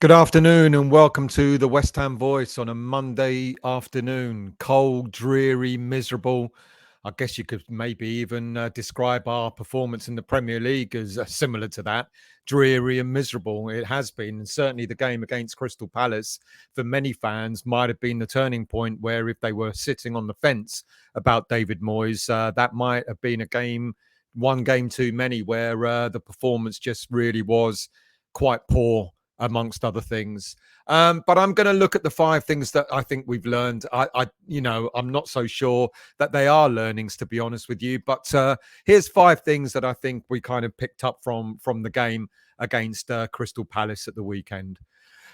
Good afternoon and welcome to the West Ham Voice on a Monday afternoon. Cold, dreary, miserable. I guess you could maybe even describe our performance in the Premier League as similar to that, dreary and miserable. It has been, and certainly the game against Crystal Palace for many fans might have been the turning point where if they were sitting on the fence about David Moyes, that might have been one game too many where the performance just really was quite poor amongst other things. But I'm going to look at the five things that I think we've learned. I'm not so sure that they are learnings, to be honest with you. But here's five things that I think we kind of picked up from the game against Crystal Palace at the weekend.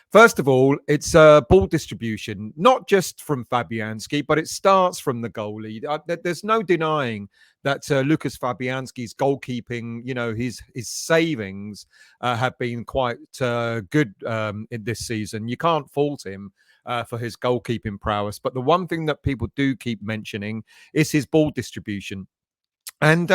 First of all, it's ball distribution, not just from Fabianski, but it starts from the goalie. There's no denying that Lucas Fabianski's goalkeeping, his savings have been quite good in this season. You can't fault him for his goalkeeping prowess. But the one thing that people do keep mentioning is his ball distribution. And,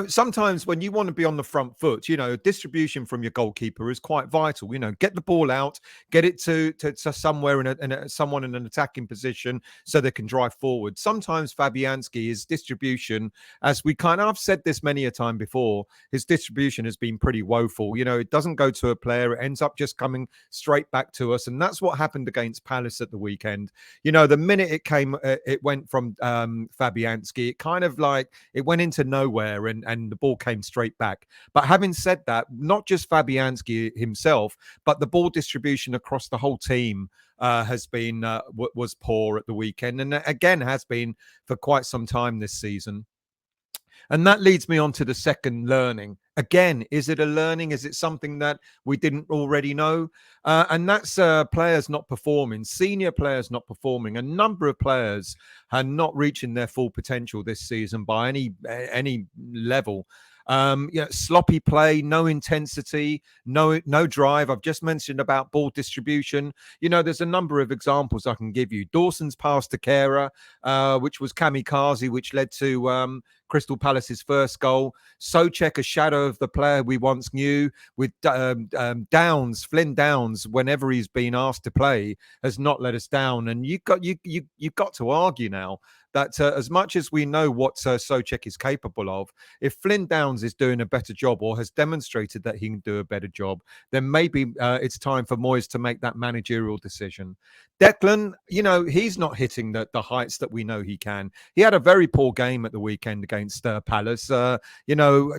sometimes when you want to be on the front foot, distribution from your goalkeeper is quite vital. Get the ball out, get it to somewhere someone in an attacking position so they can drive forward. Sometimes Fabianski's distribution, as I've said this many a time before, his distribution has been pretty woeful. It doesn't go to a player, it ends up just coming straight back to us. And that's what happened against Palace at the weekend. The minute it went from Fabianski, it kind of like it went into nowhere and the ball came straight back. But having said that, not just Fabianski himself, but the ball distribution across the whole team was poor at the weekend, and again has been for quite some time this season. And that leads me on to the second learning. Again, is it a learning? Is it something that we didn't already know? And that's players not performing, senior players not performing. A number of players are not reaching their full potential this season by any level. Sloppy play, no intensity, no drive. I've just mentioned about ball distribution. There's a number of examples I can give you. Dawson's pass to Kehrer, which was kamikaze, which led to Crystal Palace's first goal. Souček, a shadow of the player we once knew, with Flynn Downs, whenever he's been asked to play, has not let us down. And you've got to argue now that as much as we know what Souček is capable of, if Flynn Downs is doing a better job or has demonstrated that he can do a better job, then maybe it's time for Moyes to make that managerial decision. Declan, he's not hitting the heights that we know he can. He had a very poor game at the weekend against Palace.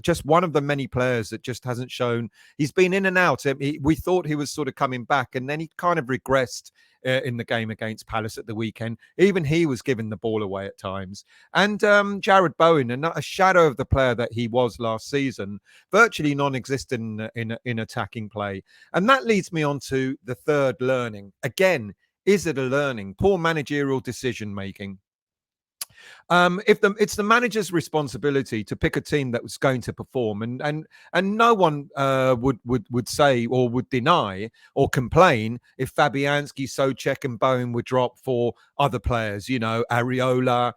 Just one of the many players that just hasn't shown. He's been in and out. We thought he was sort of coming back, and then he kind of regressed in the game against Palace at the weekend. Even he was giving the ball away at times. And Jared Bowen, a shadow of the player that he was last season, virtually non-existent in attacking play. And that leads me on to the third learning. Again, is it a learning? Poor managerial decision making. It's the manager's responsibility to pick a team that was going to perform, and no one would say or would deny or complain if Fabianski, Souček, and Bowen would drop for other players. Areola,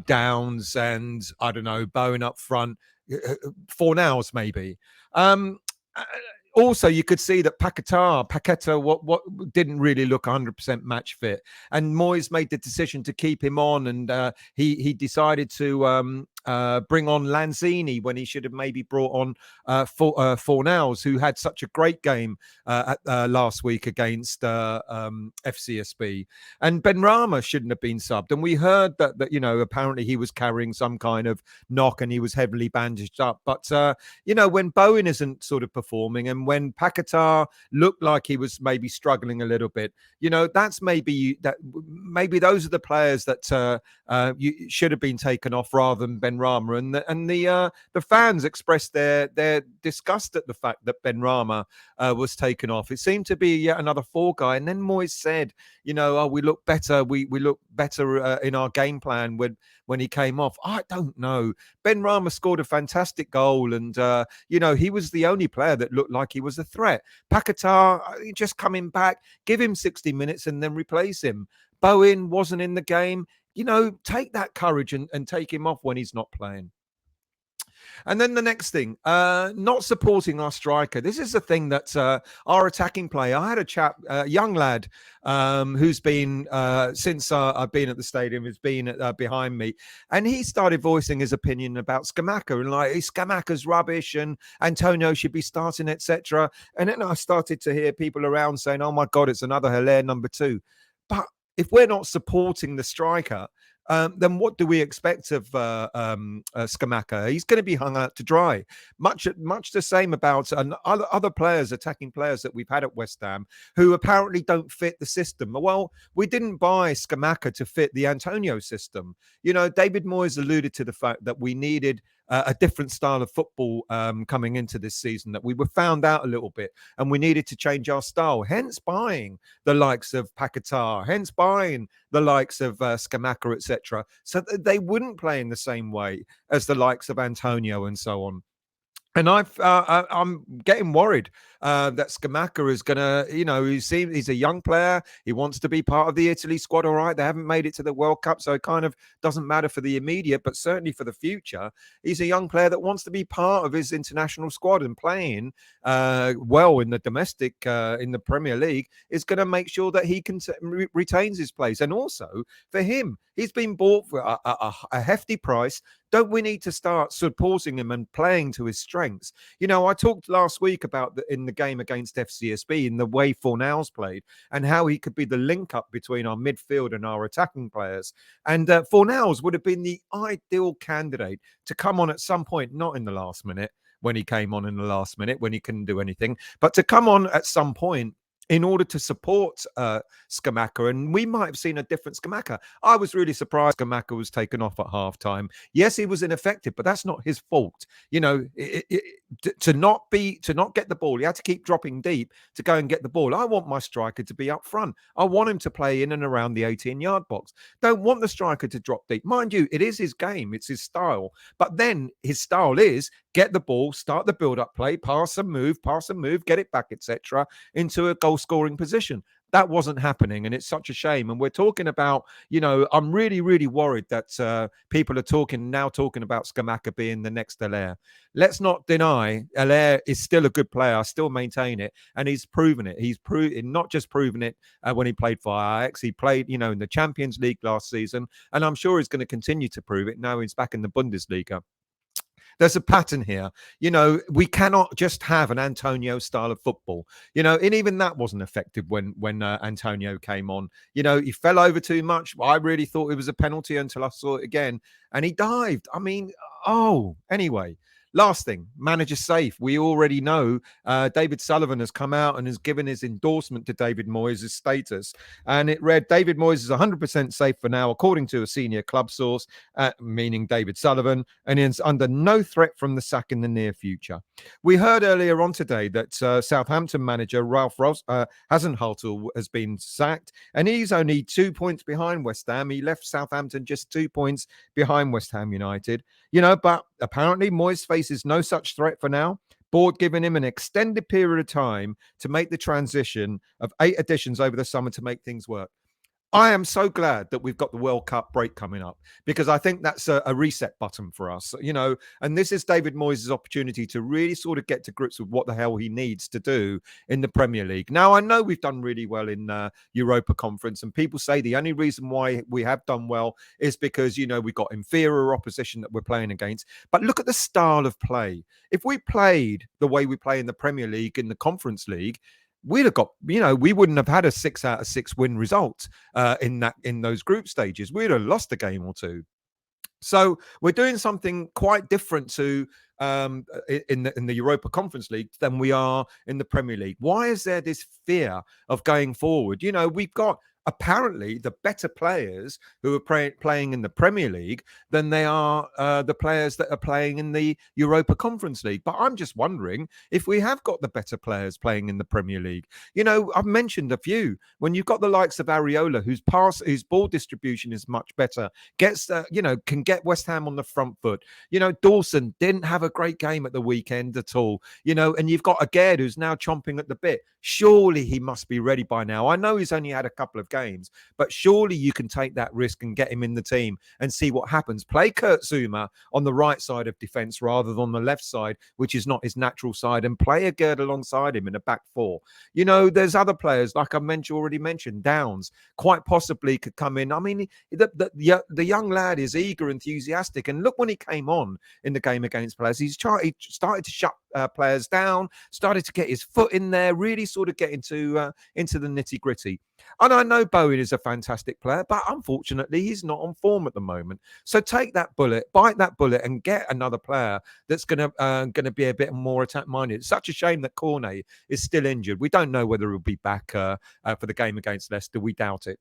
Downs, and I don't know, Bowen up front, Fornals maybe. Also, you could see that Paqueta, what didn't really look 100% match fit, and Moyes made the decision to keep him on, and he decided to bring on Lanzini when he should have maybe brought on Fornals, who had such a great game last week against FCSB, and Benrahma shouldn't have been subbed. And we heard that apparently he was carrying some kind of knock and he was heavily bandaged up. But when Bowen isn't sort of performing, and when Paqueta looked like he was maybe struggling a little bit, that's maybe those are the players that you should have been taken off rather than Benrahma. And the fans expressed their disgust at the fact that Benrahma was taken off. It seemed to be yet another fall guy. And then Moyes said, we look better. We look better in our game plan when he came off. I don't know. Benrahma scored a fantastic goal, and he was the only player that looked like he was a threat. Paqueta just coming back, give him 60 minutes and then replace him. Bowen wasn't in the game. Take that courage and take him off when he's not playing. And then the next thing, not supporting our striker. This is the thing that our attacking player. I had a chap, young lad, who's been since I've been at the stadium, who's been behind me, and he started voicing his opinion about Scamacca and like Scamacca's rubbish and Antonio should be starting, etc. And then I started to hear people around saying, "Oh my God, it's another Hilaire number 2." But if we're not supporting the striker, then what do we expect of Scamacca? He's going to be hung out to dry. Much the same about other players, attacking players that we've had at West Ham who apparently don't fit the system. Well, we didn't buy Scamacca to fit the Antonio system. You know, David Moyes alluded to the fact that we needed a different style of football coming into this season, that we were found out a little bit and we needed to change our style, hence buying the likes of Paquetá, hence buying the likes of Scamacca, etc., so that they wouldn't play in the same way as the likes of Antonio and so on. And I'm getting worried that Scamacca is going to, you know, he's a young player. He wants to be part of the Italy squad. All right. They haven't made it to the World Cup, so it kind of doesn't matter for the immediate, but certainly for the future. He's a young player that wants to be part of his international squad, and playing well in the domestic, in the Premier League, is going to make sure that he retains his place. And also for him, he's been bought for a hefty price. Don't we need to start supporting him and playing to his strengths? You know, I talked last week about in the game against FCSB, in the way Fornals played and how he could be the link up between our midfield and our attacking players. And Fornals would have been the ideal candidate to come on at some point, not in the last minute, when he came on in the last minute, when he couldn't do anything, but to come on at some point in order to support Scamacca, and we might have seen a different Scamacca. I was really surprised Scamacca was taken off at halftime. Yes, he was ineffective, but that's not his fault. You know, to not get the ball, he had to keep dropping deep to go and get the ball. I want my striker to be up front. I want him to play in and around the 18-yard box. Don't want the striker to drop deep. Mind you, it is his game, it's his style. But then his style is get the ball, start the build-up play, pass and move, get it back, etc., into a goal-scoring position. That wasn't happening, and it's such a shame. And we're talking about, you know, I'm really, really worried that people are now talking about Scamacca being the next Hilaire. Let's not deny Hilaire is still a good player. I still maintain it, and he's proven it. He's not just proven it when he played for Ajax. He played, you know, in the Champions League last season, and I'm sure he's going to continue to prove it now he's back in the Bundesliga. There's a pattern here. You know, we cannot just have an Antonio style of football. You know, and even that wasn't effective when Antonio came on. You know, he fell over too much. I really thought it was a penalty until I saw it again, and he dived. I mean, anyway. Last thing, manager safe. We already know David Sullivan has come out and has given his endorsement to David Moyes' status. And it read, David Moyes is 100% safe for now, according to a senior club source, meaning David Sullivan, and is under no threat from the sack in the near future. We heard earlier on today that Southampton manager Ralph Hasenhüttl has been sacked, and he's only 2 points behind West Ham. He left Southampton just 2 points behind West Ham United. You know, but apparently Moyes faces no such threat for now. Board giving him an extended period of time to make the transition of 8 additions over the summer to make things work. I am so glad that we've got the World Cup break coming up, because I think that's a reset button for us, you know, and this is David Moyes' opportunity to really sort of get to grips with what the hell he needs to do in the Premier League. Now, I know we've done really well in Europa Conference, and people say the only reason why we have done well is because, you know, we've got inferior opposition that we're playing against. But look at the style of play. If we played the way we play in the Premier League, in the Conference League, we'd have got, you know, we wouldn't have had a 6 out of 6 win result in those group stages. We'd have lost a game or two. So we're doing something quite different to in the Europa Conference League than we are in the Premier League. Why is there this fear of going forward? You know, we've got apparently the better players who are playing in the Premier League than they are the players that are playing in the Europa Conference League. But I'm just wondering if we have got the better players playing in the Premier League. You know, I've mentioned a few. When you've got the likes of Areola, whose ball distribution is much better, gets you know, can get West Ham on the front foot. You know, Dawson didn't have a great game at the weekend at all. You know, and you've got Aguerd who's now chomping at the bit. Surely he must be ready by now. I know he's only had a couple of games. But surely you can take that risk and get him in the team and see what happens. Play Kurt Zuma on the right side of defence rather than on the left side, which is not his natural side, and play a Gerd alongside him in a back four. There's other players, like I already mentioned, Downs quite possibly could come in. I mean, the young lad is eager, enthusiastic, and look when he came on in the game against players, he started to shut players down, started to get his foot in there, really sort of get into the nitty gritty. And I know Bowen is a fantastic player, but unfortunately he's not on form at the moment. So take that bullet, bite that bullet, and get another player that's going to be a bit more attack minded. It's such a shame that Cornet is still injured. We don't know whether he'll be back for the game against Leicester. We doubt it.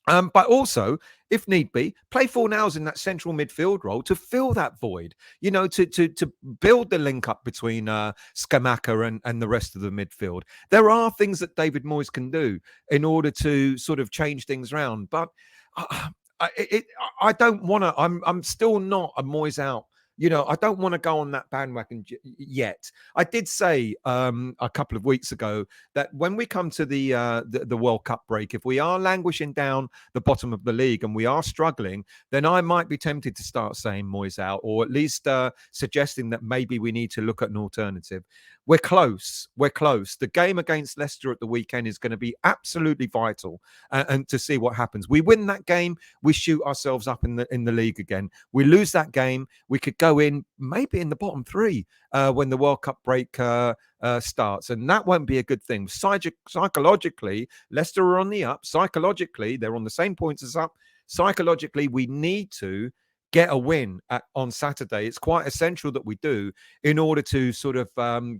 But also, if need be, play Fornals in that central midfield role to fill that void, to build the link up between Skamaka and the rest of the midfield. There are things that David Moyes can do in order to sort of change things around. But I don't want to, I'm still not a Moyes out. I don't want to go on that bandwagon yet. I did say a couple of weeks ago that when we come to the World Cup break, if we are languishing down the bottom of the league and we are struggling, then I might be tempted to start saying Moyes out, or at least suggesting that maybe we need to look at an alternative. We're close. We're close. The game against Leicester at the weekend is going to be absolutely vital, and to see what happens. We win that game, we shoot ourselves up in the league again. We lose that game, we could go in maybe in the bottom three when the World Cup break starts, and that won't be a good thing. Psychologically, Leicester are on the up. Psychologically, they're on the same points as up. Psychologically, we need to get a win on Saturday. It's quite essential that we do in order to sort of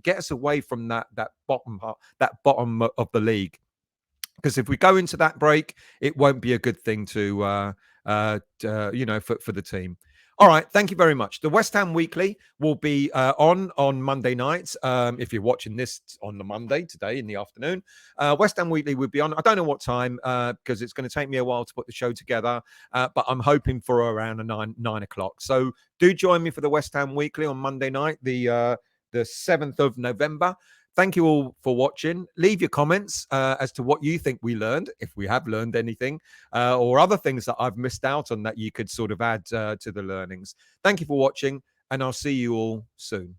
get us away from that bottom of the league. Because if we go into that break, it won't be a good thing for the team. All right, thank you very much. The West Ham Weekly will be on Monday nights. If you're watching this on the Monday today in the afternoon, West Ham Weekly will be on. I don't know what time because it's going to take me a while to put the show together, but I'm hoping for around 9 o'clock. So do join me for the West Ham Weekly on Monday night, the 7th of November. Thank you all for watching. Leave your comments as to what you think we learned, if we have learned anything, or other things that I've missed out on that you could sort of add to the learnings. Thank you for watching, and I'll see you all soon.